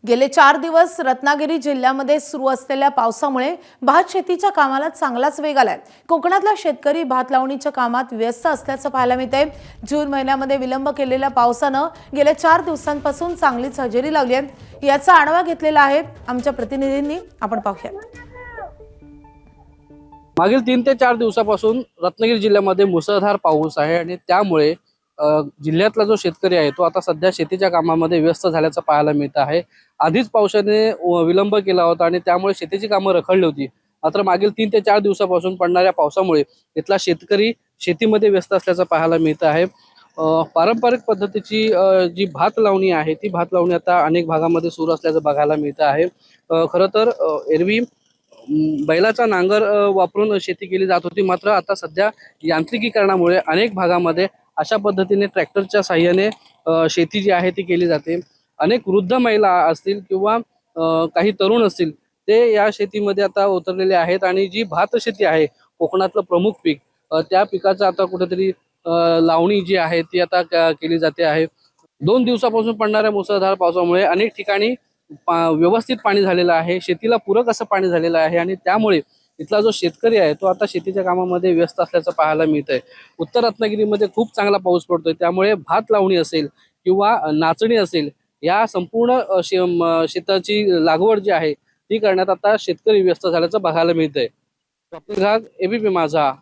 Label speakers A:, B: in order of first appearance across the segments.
A: गेले 4 दिवस रत्नागिरी जिल्ह्यामध्ये सुरू असलेल्या पावसामुळे भात शेतीच्या कामाला चांगलाच वेग आलाय। कोकणातला शेतकरी भात लावणीच्या कामात व्यस्त असल्याचं पाहायला मिळतंय। जून महिन्यामध्ये विलंब केलेल्या पावसानं गेल्या 4 दिवसांपासून चांगलीच हजेरी लावली आहे। याचा आढावा घेतलेला आहे आमच्या प्रतिनिधींनी, आपण पाहूया।
B: मागील 3 ते 4 दिवसापासून रत्नागिरी जिल्ह्यामध्ये मुसळधार पाऊस आहे आणि त्यामुळे जिल्ह्यातला जो शेतकरी आहे तो आता सध्या शेतीच्या कामामध्ये व्यस्त झाल्याचं पाहायला मिळत आहे। आधीच पावसाने विलंब केला होता आणि त्यामुळे शेतीची कामं रखडली होती। मात्र मागील 3 ते 4 दिवसापासून पडणाऱ्या पावसामुळे इथला शेतकरी शेतीमध्ये व्यस्त असल्याचं पाहायला मिळत आहे। पारंपरिक पद्धतीची जी भात लावणी आहे ती भात लावणी आता अनेक भागामध्ये सुरू असल्याचं बघायला मिळत आहे। खरं तर एरवी बैलाचा नांगर वापरून शेती केली जात होती, मात्र आता सध्या यांत्रिकीकरणामुळे अनेक भागामध्ये अशा पद्धतीने ट्रॅक्टरच्या साहाय्याने शेती जी आहे ती केली जाते। अनेक वृद्ध महिला असतील किंवा काही तरुण असतील ते या शेतीमध्ये आता उतरलेले आहेत आणि जी भात शेती आहे कोकणातलं प्रमुख पीक, त्या पिकाचं आता कुठेतरी लावणी जी आहे ती आता केली जाते आहे। 2 दिवसापासून पडणाऱ्या मुसळधार पावसामुळे अनेक ठिकाणी व्यवस्थित पाणी झालेलं आहे, शेतीला पूरक असं पाणी झालेलं आहे आणि त्यामुळे इथला जो शेतकरी आहे तो आता शेतीच्या कामामध्ये व्यस्त असल्याचं पाहायला मिळतंय। उत्तर रत्नागिरीमध्ये खूप चांगला पाऊस पडतोय, त्यामुळे भात लावणी असेल किंवा नाचणी असेल, या संपूर्ण शेताची लागवड जी आहे ती करण्यात आता शेतकरी व्यस्त झाल्याचं बघायला मिळतंय। एबीपी माझा,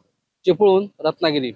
B: चिपळूण, रत्नागिरी।